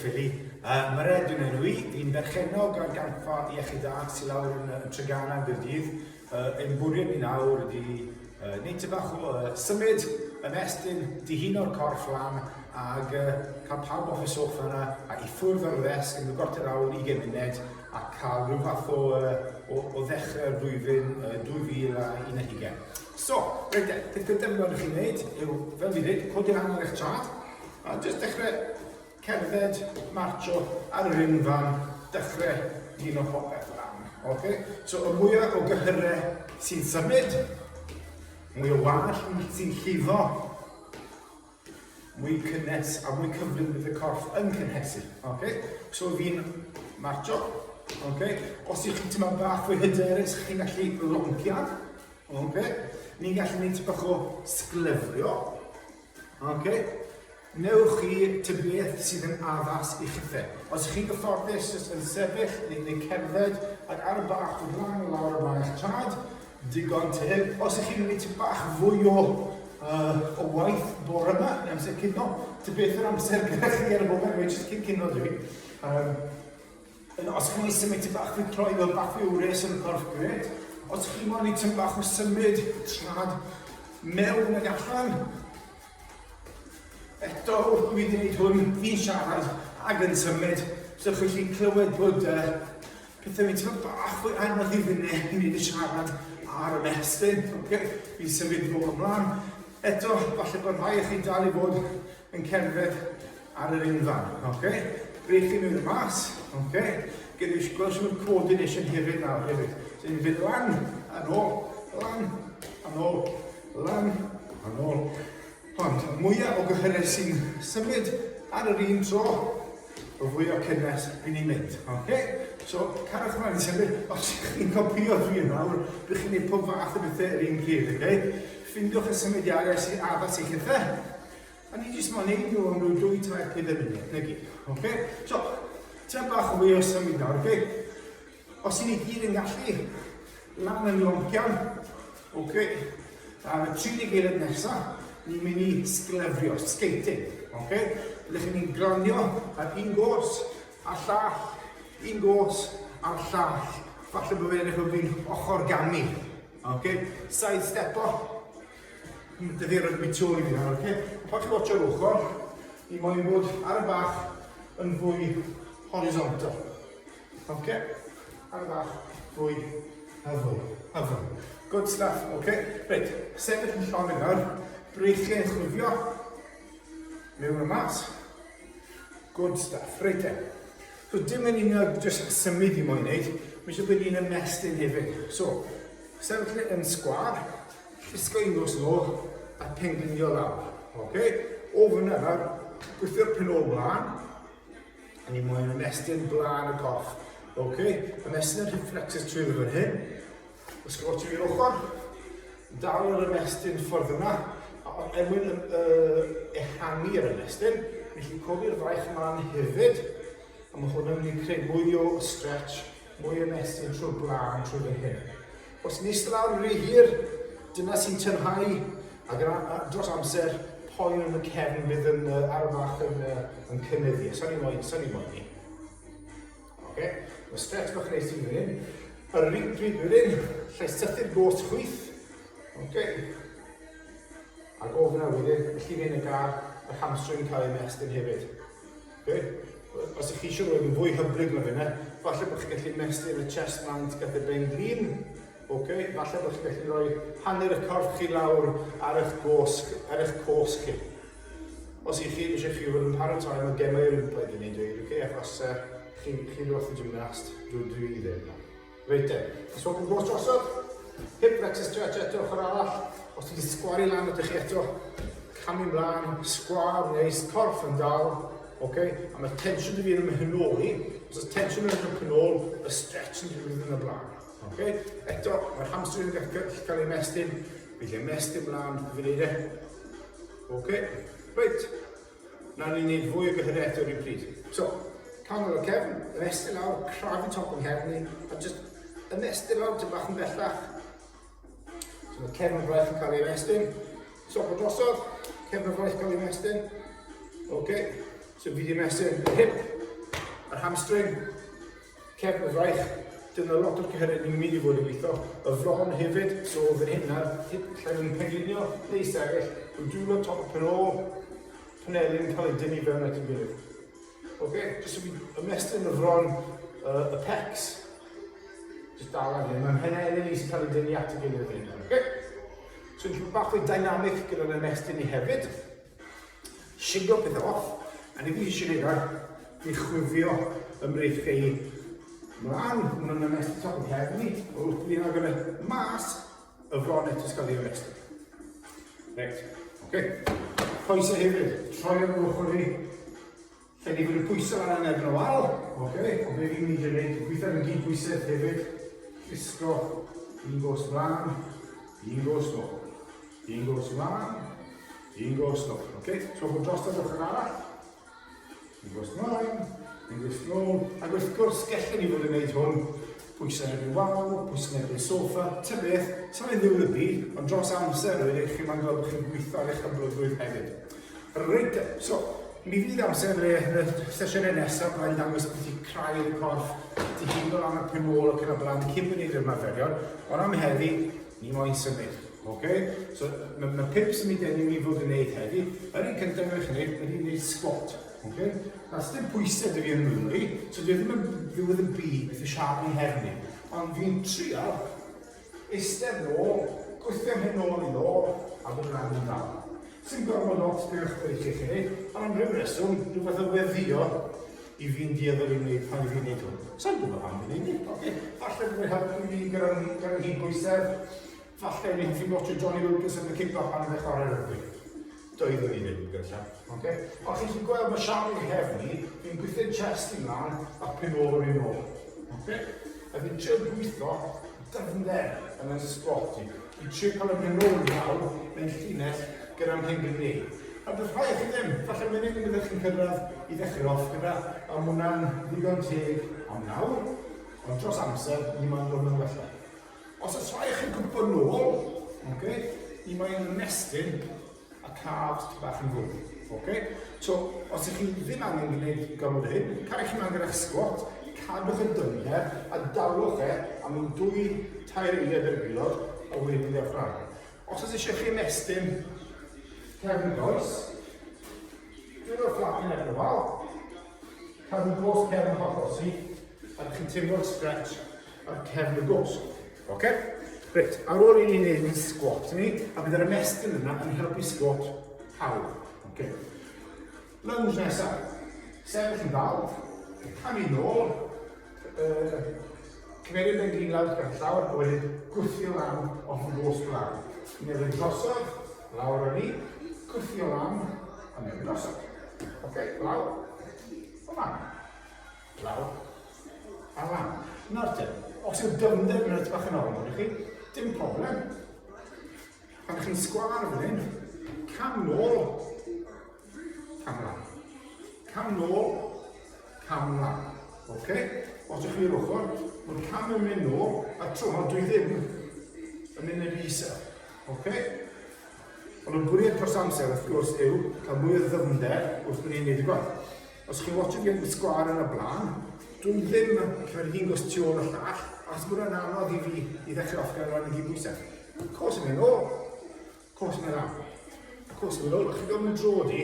Ffili. Mae'r edrych yn enw i, fi'n berchenog ar gampfa iechyd a sy'n lawr yn Treganna yn Gaerdydd. Ein bwriad ni nawr ydi wneud bach o symud ymestyn dihun o'r corff lan ac cael pawb off y soffa yna a i ffwrdd o'r ddesg yn y gorter awr 20 munud a cael rhyw fath o ddechrau'r flwyddyn 2011. So, beth gyda'n gwneud chi'n gwneud yw, fel fi dweud, codi'r hanner eich trad a jyst dechrau cerdded, marcho ar yr unfan, dechrau un o popeth lan. Okay? So, y mwyaf o gyhyrau sy'n symud, mwy o wallt sy'n llifo, mwy cynnes a mwy cyflym bydd y corff yn cynhesu. Okay? So, fi'n marcho. Okay? Os ych chi'n tyma bach fwy hyderus, chi'n gallu loncian. Okay? Ni'n gallu gwneud bach o sglefrio. Okay? Newch chi tybeth sydd yn addas i chithe. Os ych chi'n gyfforddus yn sefyll neu cerdded ac ar y bach o flaen o lawr y mae'ch trad, digon til. Os ych chi'n gwneud bach fwy o waith bore yma, yn amser cynno, tybeth yr amser gyda chi ar y bobl, mae jyst cyn cynno dwi. Os chi'n symud bach fwy troi fel bach fwy wres yn y corff gred, os chi'n mwyn i bach o symud trad mewn ag allan, eto, wrth i fi wneud hwn, fi'n siarad ag yn symud, so chi'n clywed bod pethau mynd ti'n bach fwy anodd i fyny i wneud y siarad ar y mestyn. Fi'n symud fod ymlaen. Eto, falle bod rhai chi dal i fod yn cerdded ar yr unfan. Brech chi mewn y mas. Gyda i gweld sy'n coordination hefyd nawr. So ni'n fynd lan, a nôl, lan, a nôl, lan, a nôl. Ond mwyaf o gyhyrau sy'n symud ar yr un tro, o fwy o cynnes fi'n ei mynd. So, carach yma ni'n symud, os chi'n copio fi nawr, bych chi'n gwneud pob fath o bethau yr un pryd. Ffindiwch y symudiadau sy'n addas i chithe, a ni jyst ma'n neud nhw am rhyw 2-4 munud, na gyd. So, ti'n bach o fwy o symud nawr, os i ni gyd yn gallu, lan yn loncian, a 30 geiriau nesaf, ni'n mynd i sglefrio, skating. Byddwch chi'n gronio ar un gos, a llall, un gos, a'r llall. Falle bod fe'n eich fi'n ochr gami. Side stepo. Dyddi'r mi tŵr i fi nawr. Pa chi'n watch o'r ochr, ni moyn bod ar y bach yn fwy horizontal. Ar y bach fwy a fwy. Good stuff. Reit, sefyll yn llon nawr. Breichiau yn chwifio, mewn y mas. Good stuff, reit e. So dim yn un o jyst symud i moyn wneud, mae eisiau bod un ymestyn hefyd. So, sefyll yn sgwar, llusgo un gos nôl, a penglunio lawr. O fyna nawr, gwythio'r penol blaen, a ni moyn ymestyn blaen y corff. Ymestyn yr hip flexors trwy fan hyn, ysgwotio i'r ochr, dal yr ymestyn ffordd yna, er mwyn ehangu yr ymestyn, ni chi'n codi'r fraich ymlaen hefyd, a mae hwnna'n mynd i creu mwy o stretch, mwy o ymestyn trwy'r blaen, trwy fan hyn. Os ni'n lawr rhy hir, dyna sy'n tynhau, ac dros amser, poen yn y cefn bydd ar y bach yn cynyddu. Sa'n i moyn ni. Mae stretch bach reis i'n fan hyn. Yr un pryd wedyn, llai sythu'r gos chwyth. Ac o fyna wedyn, felly ni'n y gar, y hamstring cael ei mestyn hefyd. Os ych chi eisiau rhoi yn fwy hyblyg na fyna, falle bod chi'n gallu mestyn y chest mount gyda bein glin. Falle bod chi'n gallu rhoi hanner y corff chi lawr ar eich cos chi. Os ych chi eisiau chi fod yn paratoi, mae gemau yr implaid yn ei dweud, achos chi'n wrth y gymnast drwy ddim. Reit e, os o'n gos drosodd, hip flexor stretch eto ochr arall. Os ti'n sgwari lan o chi eto, camu mlaen, sgwar neis, corff yn dal, a mae tensiwn dy fi yn ymhynoli. Os oes tensiwn yn y penol, y stretch yn dweud yn y blaen. Eto, mae'r hamstring yn gallu cael ei mestyn, bydd ei mestyn mlaen, fi'n neud e. Reit, na ni'n neud fwy o gyhyrau eto o'r un pryd. So, canol o'r cefn, ymestyn lawr, crafu top yn nghefn ni, a just ymestyn lawr ty bach yn bellach. So mae cefn y fraich yn cael ei mestyn. Sop o drosodd, cefn y fraich cael ei mestyn. So fi di mestyn y hip, Yr hamstring, cefn y fraich, dyna lot o'r cyhyrau ni'n mynd I fod yn gweithio. Y fron hefyd, so fydd hynna, lle ni'n penglunio, neu sefyll, rwy'n dwylo top y penol, panelyn cael ei dynnu fewn at y gilydd. Jyst fi'n ymestyn y fron, y pecs, jyst dal ar hyn, mae'n panelyn sy'n cael ei dynnu at y gilydd hyn. So ni'n bach o'i dynamic gyda'r ymestyn ni hefyd. Siglo pethau off, a ni fi eisiau gwneud fi'n chwifio ymreich chi mlaen, hwnnw'n ymestyn top y cefn ni, wrth fi'n agor y mas y fron eto gael ei ymestyn. Pwysau hefyd, troi ar yr ochr ni, lle ni fod y pwysau fan yn ebyn o wal, o be fi'n mynd I gwneud, gweithio yn gyd pwysau hefyd, wisgo, un gos mlaen, un gos nôl, un gos mlaen, un gos nôl. So bod dros yr ochr arall, un gos mlaen, un gos nôl, ac wrth gwrs gellen ni fod yn gwneud hwn, pwysau erbyn wal, pwysau erbyn soffa, ta beth, sa'n mynd ddiwedd y byd, ond dros amser rydych chi'n ma'n gweld bod chi'n gweithio ar eich ymblodrwydd hefyd. Reit, so, mi fydd amser y sesiynau nesaf, mae'n dangos bod ti'n creu y corff, ti'n huno lan y penol ac yn y blaen, cyn bod ni'n ymarferion, ond am heddi, ni moyn symud. So, mae 5 sy'n mynd i fod yn gwneud heddi, yr un cyntaf yw'ch wneud, ydy'n gwneud squat. Nas dim pwysau dy fi yn mwynhau, so dwi ddim yn ddiwedd y byd beth y siarad i'n hefni. Ond fi'n trial, eistedd nôl, gweithio hyn nôl I nôl, a bod yn rhan yn dal. Sy'n gorfod lot diolch bod I chi, ond am ryw reswm, rhywbeth o weddio I fi'n dieddol I wneud pan I fi'n wneud hwn. Sa'n gwybod pam fi'n wneud? Falle bod fi'n helpu fi gyda'r hyd bwysedd, falle fi'n fi'n watcho Johnny Wilkins yn y kick-off pan ydych chwarae rygbi. Doedd o'n I ddim gyda. Os chi'n gweld mae siarad I hefni, fi'n gweithio'n chest I mlaen a penol i'n ôl. A fi'n trio gweithio dyfnder yn y squat I. Fi'n trio cael y penol I nawr mewn llinell gyda'n hyn a beth rhai chi ddim, falle mae'n un byddwch chi'n cyrraedd I ddechrau off gyda, a mae hwnna'n ddigon teg am nawr, ond dros amser, ni mae'n dod yn wella. Os oes rhai chi'n gwybod nôl, ni mae'n ymestyn a calves bach yn fwy. So, os ych chi ddim angen gwneud gormod hyn, carech chi'n angen eich squat, cadwch y dyniau a dawch am 2-3 eiliad yr aelod a wedyn i'r ffrang. Os oes eisiau chi ymestyn cefn y goes, dwi'n o'r fflap i'n ebyn o wal, cadw gos cefn y holl sydd, a chi'n teimlo'r stretch ar cefn y gos. Reit, ar ôl I ni'n gwneud yn squat ni, a bydd yr ymestyn yna yn helpu squat hawdd. Lunge nesaf, sefyll yn dal, camu nôl, cymerid yn glin lawr gan llawr, a wedyn gwthio lan off y gos blaen. Nefyn drosodd, lawr ar ni, gwthio lan, a nefyn drosodd. Lawr, o lan, lawr, a lan. Nawr te, os yw'r dyfnder yn rhaid bach yn ôl, dim problem. Pan chi'n sgwar fan hyn, cam nôl, cam lan. Cam nôl, cam lan. Os ydych chi'r ochr, mae'r cam yn mynd nôl, a tro, dwi ddim yn mynd i'r isaf. Ond y bwriad dros amser, wrth gwrs, yw cael mwy o ddyfnder wrth bod ni'n gwneud y gwaith. Os chi'n watch gen y sgwar yn y blaen, dwi ddim yn cael hi'n gos tu ôl y llall, os bod yna'n anodd I fi I ddechrau off gan rhan I gyd bwysau. Cos yn mynd ôl, cos yn mynd am. Cos yn mynd ôl, chi'n gofyn drodi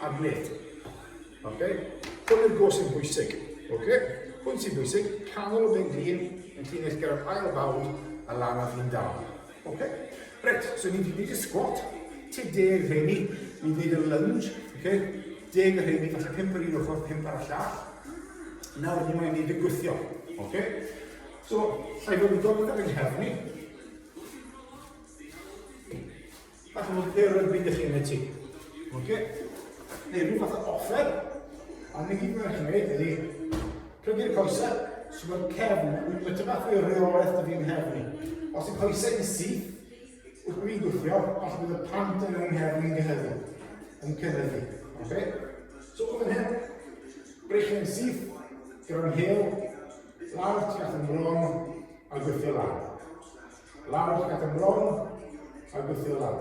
ar bled. Hwn yw'r gos yn bwysig. Hwn sy'n bwysig, canol o ben glin, yn llinell gyda'r ail bawd a lan a fi'n dal. Reit, so ni'n gwneud y squat, te 10 rheini, ni'n gwneud y lunge, 10 rheini, falle 5 ar un ochr, 5 ar y llall. Nawr ni mae'n gwneud y gwythio. So, llai fod yn gofod ar yng nghefni. Falle bod byr yn byd I chi yn y tŷ. Neu rhyw fath o offer. A ni gyd mae'n gwneud ydy prygu'r coesau, so mae'r cefn, mae tyfath o'r reolaeth da fi'n nghefni. Os y coesau yn syth, wrth fi'n gwthio, falle bod y pant yn yng nghefni'n gyhyddu. Yn cynyddu. So, o'n hyn, brechiau'n syth, gyda'n hel, lawr tuag at ymlaen a gwythio lan. Lawr tuag at ymlaen a gwythio lan.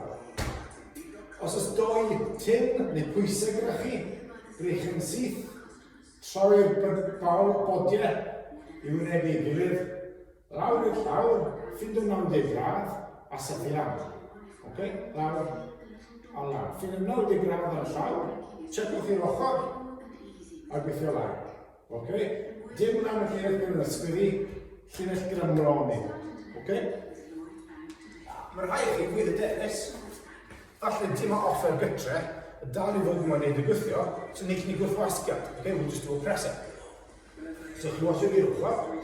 Os oes 2 tin neu pwysau gyda chi, brech yn syth, troi'r bodiau i wynebu ei gilydd, lawr i'r llawr, ffind o 90 gradd a sethu lawr. Okay? Lawr a lawr. Ffind o 90 gradd ar y llawr, checwch i'r ochr a gweithio lawr. Okay? Dim lan y lleir gyda'n ysgwyddi, llinell gyda'n mroni. Okay? Mae rhai chi gwydd y deris, falle dim o offer gytre, y dal i fod yn wneud y gwythio, so ni chi'n gwrthwasgiad. Okay, we'll just do a presser. So chi wasio i'r ochr,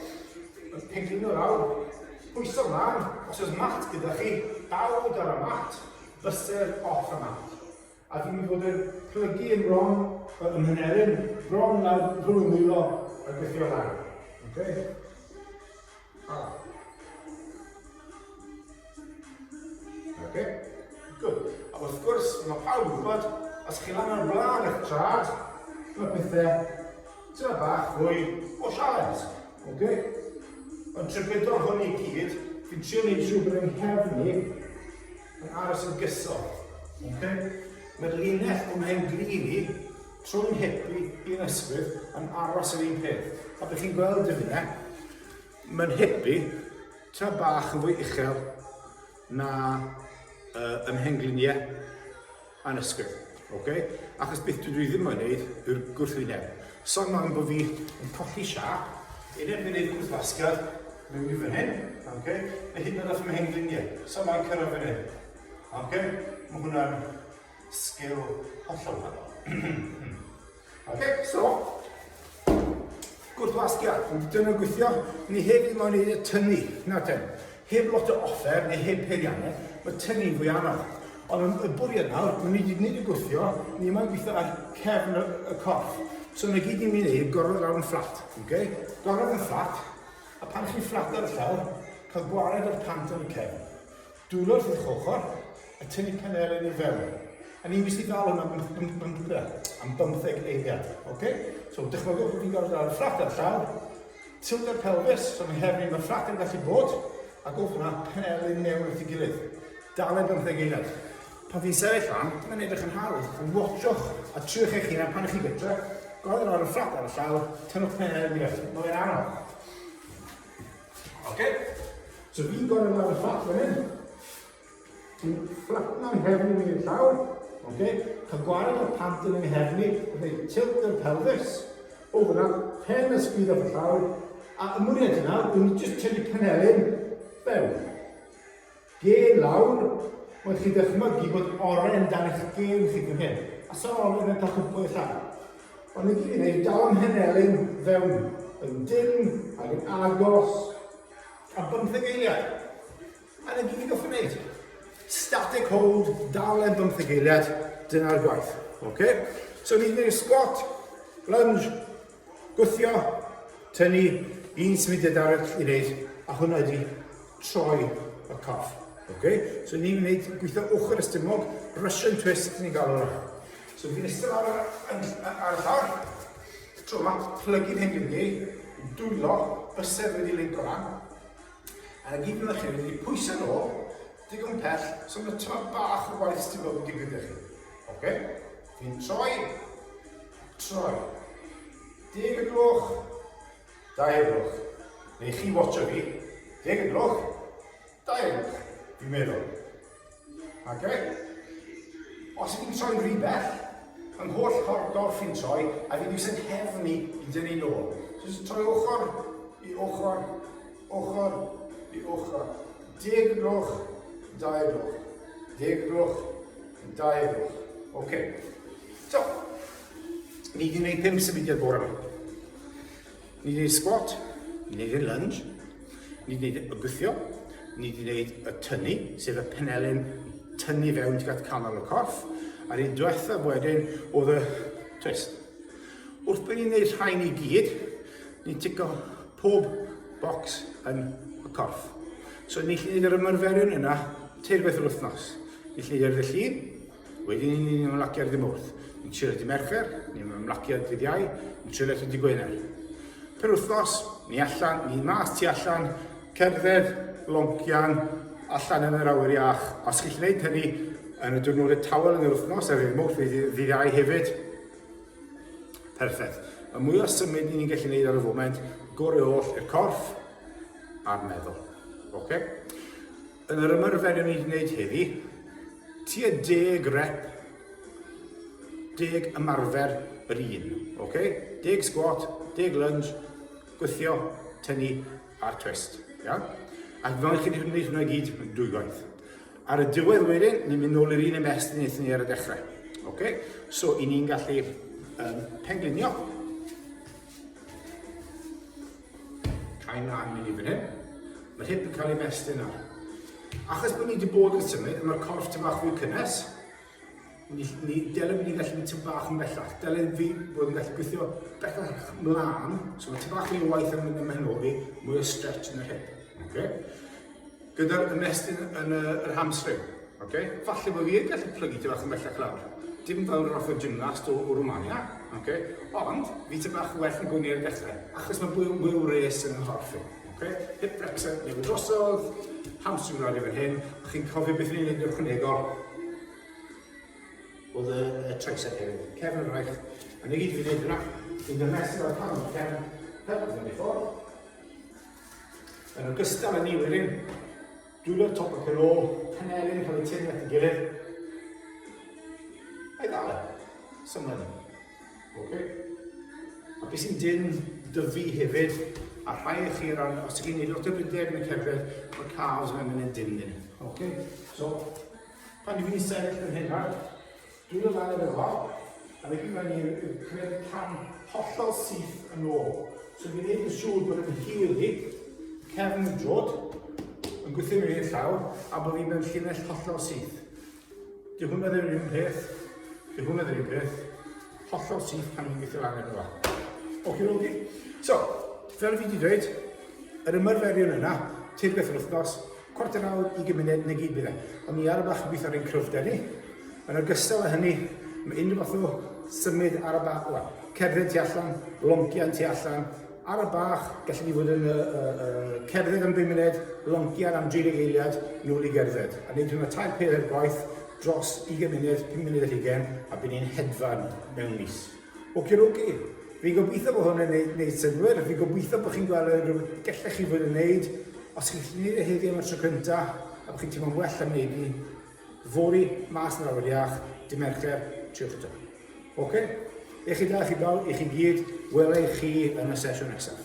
penglin o lawr, pwyso mlaen, os oes mat gyda chi, dawd ar y mat, bysau'r off y mat. A fi'n mynd fod yn plygu yn bron, yn hynerin, bron lawr drwy'n wylo a gwythio lawr. Okay? Okay? Good. A wrth gwrs, mae pawb yn gwybod, os chi lan ar blaen eich trad, mae pethau tyna bach fwy o sialens. Okay? Ond trygydol hwn i gyd, fi'n trio wneud siw bod yn nghefni yn aros yn gysol. Okay? Mae'r linell o'n hen grin i, trwy'n hipi i'n ysgwydd yn aros yr un peth. A byddwch chi'n gweld y fyna, mae'n hipi tyna bach yn fwy uchel na ymhengliniau a'n ysgwydd. Okay? Achos beth dwi ddim yn gwneud yw'r gwrthwyneb. So mae'n bod fi yn colli siap, uned mynd i'r gwrthwasgad, mewn i fan hyn, okay? Neu hyd yn oed ymhengliniau. So mae'n cyrraedd fan hyn. Okay? Mae hwnna'n sgil hollol wahanol. Okay? So, gwrthwasgiad. Dyna gweithio, ni hefyd mae'n gwneud y tynnu. Na ten. Heb lot o offer neu heb peiriannau, mae tynnu'n fwy anodd. Ond y bwriad nawr, ni wedi gwneud y gwthio, ni yma'n gweithio ar cefn y corff. So mae gyd i'n mynd i gorfod lawr yn fflat. Okay? Gorfod yn fflat, a pan chi'n fflat ar y llawr, cael gwared o'r pant yn y cefn. Dwylwr wrth ochr, a tynnu penelyn i fewn. A ni'n gwybod ddal hwnna am 15 eiliad. Okay? So dychmygwch bod fi'n gorfod lawr y fflat ar y llawr, tilt o'r pelfis, so mae hefyd mae'r fflat yn gallu bod, a gofyn hwnna penelyn mewn wrth ei gilydd. Dalen 15 eiliad. Pan fi'n sefyll lan, mae'n edrych yn hawdd. Watchwch a triwch eich hunan pan ych chi gyda. Goedd ar y fflat ar y llawr, tynnwch penelyn i fewn. Mae'n anodd. Okay? So fi'n gorfod lawr y fflat fan hyn. Fi'n fflat na'n hefni mi'n llawr. Okay? Cael gwared o'r pant yn hefni, byddai tilt yr pelfis. O fyna, pen ysgwydd o'r llawr. A ymwneud yna, dwi'n just tynnu penelyn fewn. Gen lawr, mae'n chi dychmygu bod oren dan eich gen chi fan hyn. A so oren yn cael cwmpo eich llawr. Ond ni gyd yn gwneud dal am henelyn fewn, yn dyn ac yn agos, a 15 eiliad. A ni gyd yn goffo wneud. Static hold, dal am 15 eiliad, dyna'r gwaith. Okay? So ni'n gwneud squat, lunge, gwthio, tynnu, un symudiad arall i wneud, a hwnna ydi troi y corff. Okay? So ni'n gwneud gweithio ochr ystumog, Russian twist ni'n gael hwnna. So fi'n ystod ar y llawr, tro yma, plygu'n hyn gyda ni, dwylo, bysedd wedi linko lan, a gyd yn ddechrau wedi pwysau nhw, digon pell, so mae tyma bach o waith sydd wedi digwydd i chi. Okay? Fi'n troi, 10 y gloch, 2 y gloch. Neu chi watcho fi, 10 y gloch, 2 y gloch, fi'n meddwl. Okay? Os ydych chi'n troi'n rhy bell, yn holl corff fi'n troi, a fi'n yw'n hefni i dynnu nôl. So just troi ochr i ochr, ochr i ochr. 10 gloch, 2 gloch. 10 gloch, 2 gloch. OK. So, ni wedi gwneud 5 symudiad bore yma. Ni wedi gwneud squat, ni wedi gwneud lunge, ni wedi gwneud y gwythio, ni wedi gwneud y tynnu, sef y penelyn tynnu fewn tuag at canol y corff, a'r un diwethaf wedyn oedd y twist. Wrth bod ni'n gwneud rhain i gyd, ni'n tico pob bocs yn y corff. So ni'n gallu gwneud yr ymarferion yna teirgwaith yr wythnos. Ni'n gallu gwneud y llun, wedyn ni'n ymlaciad y mwrth. Ni'n trio di Mercher, ni'n ymlaciad dydd Iau, ni'n trio di Gwener. Per wythnos, ni allan, ni mas tu allan, cerdded, loncian, allan yn yr awyr iach. Os chi'n gwneud hynny yn y diwrnod y tawel yn yr wythnos, a fydd mwrth fydd Iau hefyd, perffaith. y mwy o symud ni'n gallu gwneud ar y foment, gorau oll i'r corff a'r meddwl. Okay? Yn yr ymarferion ni wedi gwneud heddi, tua 10 rep, 10 ymarfer yr un. Okay? 10 squat, 10 lunge, gwythio, tynnu a'r twist. Ja? Ac fel chi wedi gwneud hwnna i gyd yn 2 gwaith. Ar y diwedd wedyn, ni'n mynd nôl i'r un ymestyn eithon ni ar y dechrau. Okay? So, i ni'n gallu penglunio. Cael mlaen mynd i fan hyn. Mae'r hip yn cael ei mestyn ar. Achos bod ni wedi bod yn symud, mae'r corff tym bach fwy cynnes. Dylem ni gallu mynd tym bach yn bellach. Dylem fi bod yn gallu gweithio bellach mlaen. So mae tym bach fwy o waith yn mynd ymhenoli, mwy o stretch yn y hip. Okay? Gyda'r ymestyn yn yr hamstring. Okay? Falle bod fi yn gallu plygu tym bach yn bellach lawr. Dim fel roth o gymnast o Romania. Okay? Ond, fi tym bach well yn gwneud i'r dechrau. Achos mae mwy o res yn y corff. Okay? Hip flexor newid drosodd, hamstring radio fan hyn, a chi'n cofio beth ni'n neud ychwanegol oedd y tricep hefyd. Cefn yr raich, a ni gyd fi'n neud yna, fi'n gymesur o'r pan o'r cefn, help yn ei ffordd. Yn ogystal â ni wedyn, dwylo'r top o'r celo, panelyn cael ei tynnu at ei gilydd. A'i ddal e, symud. Okay? A beth sy'n dyn dyfu hefyd, a rhai o chi ran, os ydych chi'n neud lot o brydeg yn y cerdded, mae'r calves yn mynd yn dyn. Okay? So, pan i fi'n sefyll yn hynna, dwi'n dod lan ar y fawr, a fe gyda ni creu cam hollol syth yn ôl. So fi'n neud yn siŵr bod yn hil hi, cefn y drod, yn gweithio mewn i'r llaw, a bod fi'n mewn llinell hollol syth. Di hwnna ddim yr un peth, hollol syth pan fi'n gweithio lan ar y fawr. Okay. So, fel fi wedi dweud, yr ymarferion yna, tirgwaith yr wythnos, cwarter awr, 20 munud, neu gyd bydde. Ond ni ar y bach yn gweithio ar ein cryfder ni. Yn ogystal â hynny, mae unrhyw fath o symud ar y bach, cerdded tu allan, loncian tu allan, ar y bach, gallwn ni fod yn cerdded am 5 munud, loncian am 30 eiliad, nôl i gerdded. A wneud hwnna 3-4 gwaith dros 20 munud, 5 munud ar 20, a bydd ni'n hedfan mewn mis. Okay. Fi'n gobeithio bod hwn yn gwneud synwyr, fi'n gobeithio bod chi'n gweld rhywbeth gallech chi fod yn gwneud, os chi'n gwneud y heddi am y tro cyntaf, a bod chi'n teimlo'n well am wneud ni, fori, mas yn awr iach, dim mercher, triwch eto. Okay? Eich chi da, chi bawb, eich chi gyd, welai chi yn y sesiwn nesaf.